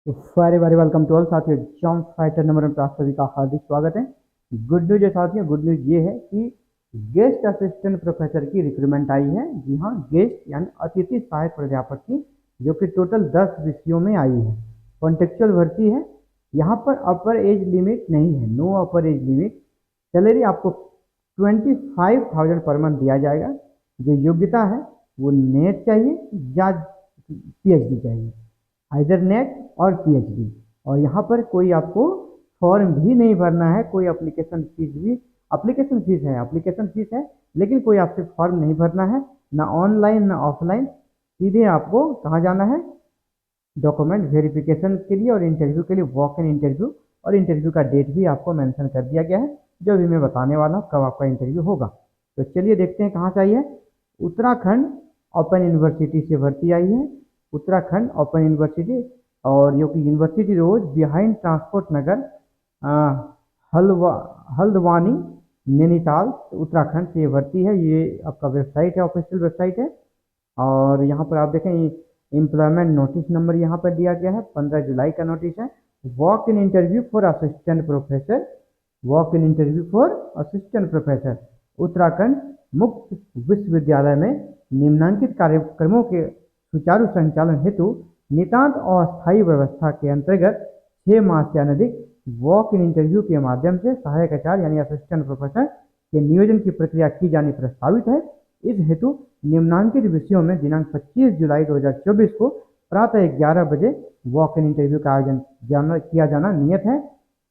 Very very welcome to all साथियों। Exam fighter number में आप सभी का हार्दिक स्वागत है। गुड न्यूज है साथियों, गुड न्यूज ये है कि गेस्ट असिस्टेंट प्रोफेसर की रिक्रूटमेंट आई है। जी हाँ, गेस्ट यानी अतिथि सहायक प्राध्यापक की, जो कि टोटल 10 विषयों में आई है। कॉन्टेक्चुअल भर्ती है। यहाँ पर अपर एज लिमिट नहीं है, no upper age limit. Salary आपको 25,000 पर मंथ दिया जाएगा। जो योग्यता है वो नेट चाहिए या पीएचडी चाहिए, आइदर नेट और पीएचडी। और यहाँ पर कोई आपको फॉर्म भी नहीं भरना है, कोई एप्लीकेशन फीस भी, एप्लीकेशन फीस है, लेकिन कोई आपसे फॉर्म नहीं भरना है, ना ऑनलाइन ना ऑफलाइन। सीधे आपको कहाँ जाना है, डॉक्यूमेंट वेरिफिकेशन के लिए और इंटरव्यू के लिए, वॉक इन इंटरव्यू। और इंटरव्यू का डेट भी आपको मेंशन कर दिया गया है, जो भी मैं बताने वाला हूँ कब आपका इंटरव्यू होगा। तो चलिए देखते हैं कहाँ से आई है। उत्तराखंड ओपन यूनिवर्सिटी से भर्ती आई है। उत्तराखंड ओपन यूनिवर्सिटी, और जो कि यूनिवर्सिटी रोड बिहाइंड ट्रांसपोर्ट नगर, हल्वा हल्द्वानी, नैनीताल, उत्तराखंड से ये भर्ती है। ये आपका वेबसाइट है, ऑफिशियल वेबसाइट है। और यहाँ पर आप देखें, एम्प्लॉयमेंट नोटिस नंबर यहाँ पर दिया गया है, 15 जुलाई का नोटिस है। Walk in interview for assistant professor, walk in interview for assistant professor. Uttarakhand मुक्त विश्वविद्यालय में निम्नांकित कार्यक्रमों के सुचारू संचालन हेतु नितांत अस्थायी व्यवस्था के अंतर्गत 6 माह से अनधिक वॉक इन इंटरव्यू के माध्यम से सहायक आचार्य यानी असिस्टेंट प्रोफेसर के नियोजन की प्रक्रिया की जानी प्रस्तावित है। इस हेतु निम्नांकित विषयों में दिनांक 25 जुलाई 2024 को प्रातः 11 बजे वॉक इन इंटरव्यू का आयोजन किया जाना नियत है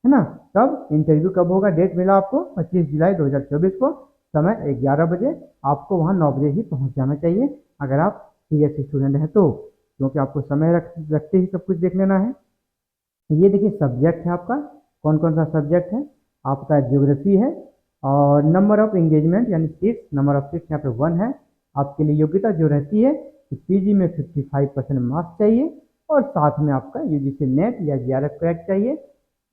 ना। कब इंटरव्यू कब होगा, डेट मिला आपको 25 जुलाई 2024 को, समय 11 बजे। आपको वहाँ 9 बजे ही पहुँच जाना चाहिए अगर आप सीएससी स्टूडेंट हैं तो, क्योंकि आपको समय रखते ही सब कुछ देख लेना है। ये देखिए सब्जेक्ट है आपका, कौन कौन सा सब्जेक्ट है आपका। ज्योग्राफी है, और नंबर ऑफ एंगेजमेंट यानी सीट्स, नंबर ऑफ सीट्स यहाँ पे 1 है। आपके लिए योग्यता जो रहती है कि पीजी में 55% मार्क्स चाहिए, और साथ में आपका यूजीसी नेट या जीआरएफ क्रैक चाहिए।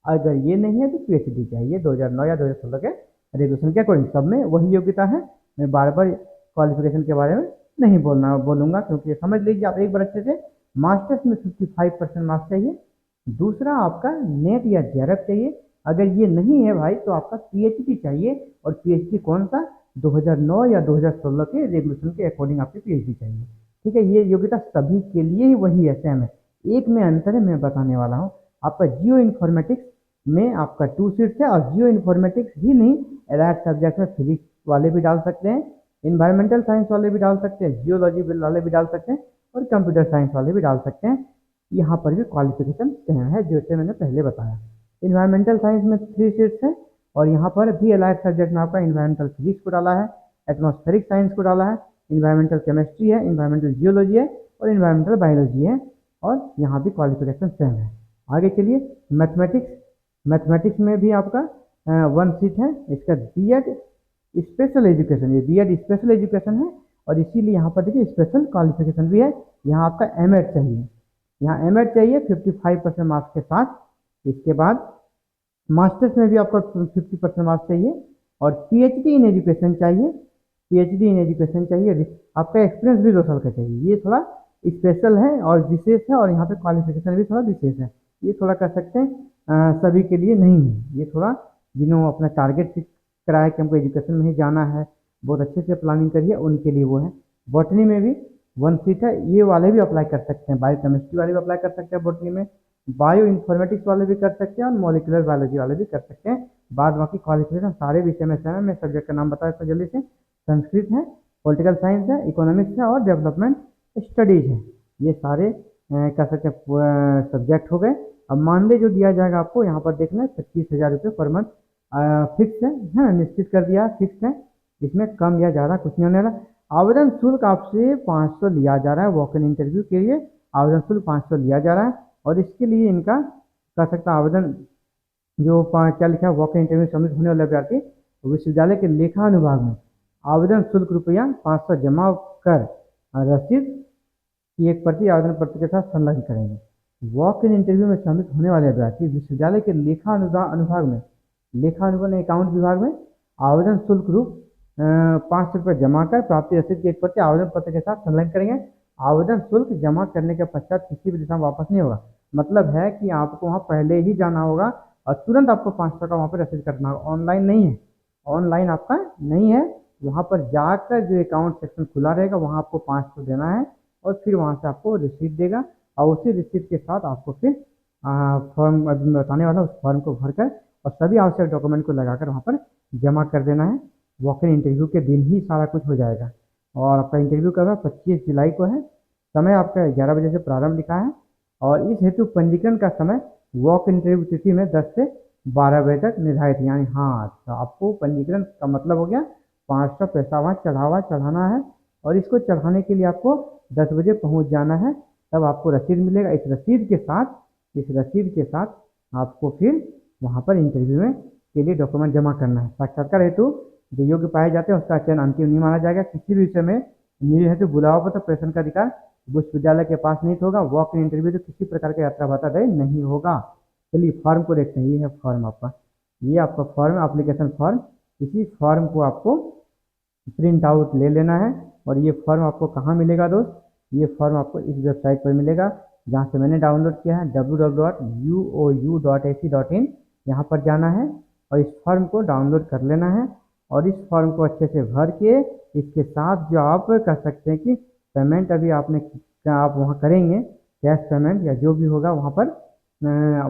अगर ये नहीं है तो पीएचडी चाहिए 2009 या 2016 के रेगुलेशन के अकॉर्डिंग। सब में वही योग्यता है। मैं बार बार क्वालिफिकेशन के बारे में नहीं बोलूंगा, क्योंकि समझ लीजिए आप एक बार अच्छे से। मास्टर्स में 55% मार्क्स चाहिए। दूसरा आपका नेट या जेआरएफ चाहिए। अगर ये नहीं है भाई तो आपका पीएचडी चाहिए, और पीएचडी कौन सा, 2009 या 2016 के रेगुलेशन के अकॉर्डिंग आपकी पीएचडी चाहिए। ठीक है, ये योग्यता सभी के लिए ही वही है, सेम है। एक में अंतर है, मैं बताने वाला हूँ। आपका जियो इन्फॉर्मेटिक्स में आपका 2 सीट्स है, और जियो इन्फॉर्मेटिक्स ही नहीं, एलाइड सब्जेक्ट में फिजिक्स वाले भी डाल सकते हैं, इन्वायरमेंटल साइंस वाले भी डाल सकते हैं, जियोलॉजी वाले भी डाल सकते हैं, और कंप्यूटर साइंस वाले भी डाल सकते हैं। यहाँ पर भी क्वालिफिकेशन सेम है जैसे मैंने पहले बताया। इन्वायरमेंटल साइंस में 3 सीट्स हैं, और यहाँ पर भी अलाइड सब्जेक्ट में आपका इन्वायरमेंटल फिजिक्स को डाला है, एटमॉस्फेरिक साइंस को डाला है, इन्वायरमेंटल केमिस्ट्री है, इन्वायरमेंटल जियोलॉजी है, और इन्वायरमेंटल बायोलॉजी है। और यहाँ भी क्वालिफिकेशन सेम है। आगे चलिए, मैथमेटिक्स। मैथमेटिक्स में भी आपका 1 सीट है। इसका बीएड स्पेशल एजुकेशन, ये बीएड स्पेशल एजुकेशन है, और इसीलिए यहाँ पर देखिए स्पेशल क्वालिफिकेशन भी है। यहाँ आपका एमएड चाहिए, यहाँ एमएड चाहिए 55% मार्क्स के साथ। इसके बाद मास्टर्स में भी आपका 50% मार्क्स चाहिए, और पीएचडी इन एजुकेशन चाहिए, पीएचडी इन एजुकेशन चाहिए। आपका एक्सपीरियंस भी 2 साल का चाहिए। ये थोड़ा स्पेशल है और विशेष है, और यहाँ पे क्वालिफिकेशन भी थोड़ा विशेष है। ये थोड़ा कर सकते हैं, सभी के लिए नहीं है। ये थोड़ा जिन्होंने अपना टारगेट फिक्स कराया कि हमको एजुकेशन में ही जाना है, बहुत अच्छे से प्लानिंग करिए, उनके लिए वो है। बॉटनी में भी 1 सीट है, ये वाले भी अप्लाई कर सकते हैं, बायो केमिस्ट्री वाले भी अप्लाई कर सकते हैं बॉटनी में, बायो इन्फॉर्मेटिक्स वाले भी कर सकते हैं, और मॉलिकुलर बायोलॉजी वाले भी कर सकते हैं। बाद बाकी क्वालिफिकेशन सारे विषय में सेम है। मैं सब्जेक्ट का नाम बता देता हूँ जल्दी से। संस्कृत है, पॉलिटिकल साइंस है, इकोनॉमिक्स है, और डेवलपमेंट स्टडीज है। ये सारे कह सकते हैं सब्जेक्ट हो गए। अब मानदेय जो दिया जाएगा आपको यहाँ पर देखना है, 25,000 रुपये पर मंथ फिक्स है, निश्चित कर दिया, फिक्स है। इसमें कम या ज़्यादा कुछ नहीं होने वाला। आवेदन शुल्क आपसे 500 लिया जा रहा है। वॉक इन इंटरव्यू के लिए आवेदन शुल्क 500 लिया जा रहा है, और इसके लिए इनका कह सकता आवेदन जो क्या लिखा है, वॉक इन इंटरव्यू सम्मिलित होने वाले अभ्यर्थी विश्वविद्यालय के लेखा अनुभाग में आवेदन शुल्क रुपया 500 जमा कर रसीद की एक प्रति आवेदन पत्र के साथ संलग्न करेंगे। वॉक इन इंटरव्यू में सम्मिलित होने वाले अभ्यर्थी विश्वविद्यालय के लेखा अनुभाग में, लेखा अनुभाग अकाउंट विभाग में आवेदन शुल्क रूप 500 रुपये जमा कर प्राप्ति रसीद की एक प्रति आवेदन पत्र के साथ संलग्न करेंगे। आवेदन शुल्क जमा करने के पश्चात किसी भी दिशा में वापस नहीं होगा। मतलब है कि आपको वहाँ पहले ही जाना होगा और तुरंत आपको 500 का वहाँ पर रसीद करना होगा। ऑनलाइन नहीं है, ऑनलाइन आपका नहीं है। वहाँ पर जाकर जो अकाउंट सेक्शन खुला रहेगा वहाँ आपको 500 देना है और फिर वहाँ से आपको रिसीट देगा और उसी रिसीट के साथ आपको फिर फॉर्म अभी मैं बताने वाला हूँ, उस फॉर्म को भरकर और सभी आवश्यक डॉक्यूमेंट को लगाकर वहाँ पर जमा कर देना है। वॉक इन इंटरव्यू के दिन ही सारा कुछ हो जाएगा और आपका इंटरव्यू कब है? 25 जुलाई को है। समय आपका 11 बजे से प्रारंभ लिखा है और इस हेतु पंजीकरण का समय वॉक इंटरव्यू तिथि में 10 से 12 बजे तक निर्धारित है। यानी हाँ, तो आपको पंजीकरण का मतलब हो गया 500 पैसा वहाँ चढ़ाना है और इसको चढ़ाने के लिए आपको 10 बजे पहुँच जाना है, तब आपको रसीद मिलेगा। इस रसीद के साथ आपको फिर वहाँ पर इंटरव्यू में के लिए डॉक्यूमेंट जमा करना है। साक्षात्कार हेतु जो योग्य पाए जाते हैं उसका चयन अंतिम नहीं माना जाएगा। किसी भी विषय में निजी हेतु बुलावा पत्र प्रेषण का अधिकार विश्वविद्यालय के पास नहीं होगा। वॉक इन इंटरव्यू तो किसी प्रकार का यात्रा भत्ता देय नहीं होगा। चलिए फॉर्म को देखते हैं। ये है फॉर्म आपका, ये आपका फॉर्म, एप्लीकेशन फॉर्म। इसी फॉर्म को आपको प्रिंट आउट ले लेना है और ये फॉर्म आपको कहाँ मिलेगा दोस्त? ये फॉर्म आपको इस वेबसाइट पर मिलेगा जहाँ से मैंने डाउनलोड किया है, www.uou.ac.in। यहाँ पर जाना है और इस फॉर्म को डाउनलोड कर लेना है और इस फॉर्म को अच्छे से भर के इसके साथ जो आप कर सकते हैं कि पेमेंट अभी आप वहाँ करेंगे कैश पेमेंट या जो भी होगा वहाँ पर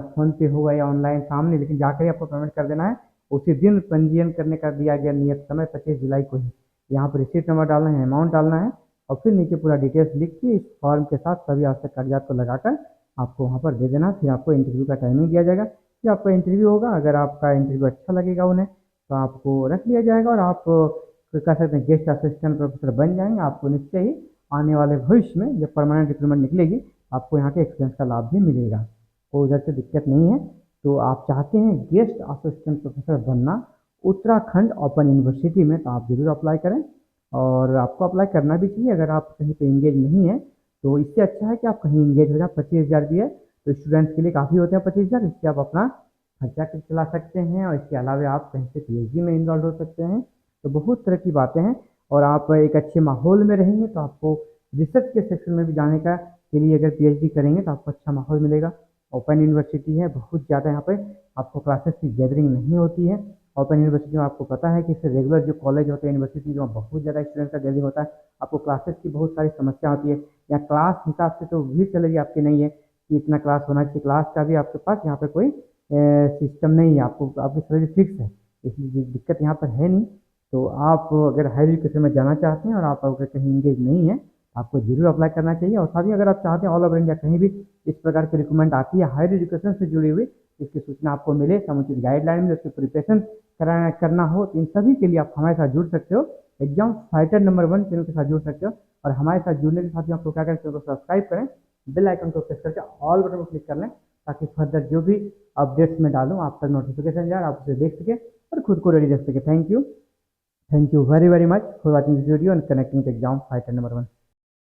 फ़ोन पे होगा या ऑनलाइन सामने, लेकिन जाकर ही आपको पेमेंट कर देना है। उसी दिन पंजीयन करने का दिया गया नियत समय 25 जुलाई को ही। यहाँ पर रिसीट नंबर डालना है, अमाउंट डालना है और फिर नीचे पूरा डिटेल्स लिख के इस फॉर्म के साथ सभी आवश्यक कागजात को लगाकर आपको वहाँ पर दे देना। फिर आपको इंटरव्यू का टाइमिंग दिया जाएगा कि आपका इंटरव्यू होगा। अगर आपका इंटरव्यू अच्छा लगेगा उन्हें तो आपको रख लिया जाएगा और आप कह सकते हैं गेस्ट असिस्टेंट प्रोफेसर बन जाएंगे। आपको निश्चय ही आने वाले भविष्य में जब परमानेंट रिक्रूटमेंट निकलेगी आपको यहाँ के एक्सपीरियंस का लाभ भी मिलेगा। कोई उधर से दिक्कत नहीं है। तो आप चाहते हैं गेस्ट असिस्टेंट प्रोफेसर बनना उत्तराखंड ओपन यूनिवर्सिटी में, तो आप जरूर अप्लाई करें और आपको अप्लाई करना भी चाहिए। अगर आप कहीं पे इंगेज नहीं है तो इससे अच्छा है कि आप कहीं इंगेज हो जाए। 25,000 भी है तो स्टूडेंट्स के लिए काफ़ी होते हैं 25,000। इससे आप अपना खर्चा चला सकते हैं और इसके अलावा आप कहीं से पीएचडी में इन्वॉल्व हो सकते हैं। तो बहुत तरह की बातें हैं और आप एक अच्छे माहौल में रहेंगे तो आपको रिसर्च के सेक्शन में भी जाने का के लिए अगर पीएचडी करेंगे तो आपको अच्छा माहौल मिलेगा। ओपन यूनिवर्सिटी है, बहुत ज़्यादा यहाँ पे आपको क्लासेस की गैदरिंग नहीं होती है। ओपन यूनिवर्सिटी में आपको पता है कि इससे रेगुलर जो कॉलेज होते हैं यूनिवर्सिटी जो बहुत ज़्यादा स्टूडेंट का गैदरिंग होता है, आपको क्लासेस की बहुत सारी समस्या होती है या क्लास हिसाब से तो भीड़ चलेगी आपकी नहीं है कि इतना क्लास होना चाहिए। क्लास का भी आपके पास यहाँ पे कोई सिस्टम नहीं है, आपको आपकी सैलरी फिक्स है, इसलिए दिक्कत यहाँ पर है नहीं। तो आप अगर हायर एजुकेशन में जाना चाहते हैं और आप अगर कहीं इंगेज नहीं है आपको जरूर अप्लाई करना चाहिए। और साथ ही अगर आप चाहते हैं ऑल ओवर इंडिया कहीं भी इस प्रकार की रिक्रूटमेंट आती है हायर एजुकेशन से जुड़ी हुई, इसकी सूचना आपको मिले, समुचित गाइडलाइन मिले, उसकी प्रिपरेशन करना हो, तो इन सभी के लिए आप हमारे साथ जुड़ सकते हो। एग्जाम फाइटर नंबर 1 चैनल के साथ जुड़ सकते हो और हमारे साथ जुड़ने के साथ ही आपको क्या करें, चैनल को सब्सक्राइब करें, बेल आइकन को प्रेस करके ऑल बटन को क्लिक कर लें ताकि फर्दर जो भी अपडेट्स में डालूँ आप तक नोटिफिकेशन जाए, आप उसे देख सकें और खुद को रेडी रख सकें। Thank you very very much for watching this video and connecting to exam fighter number 1।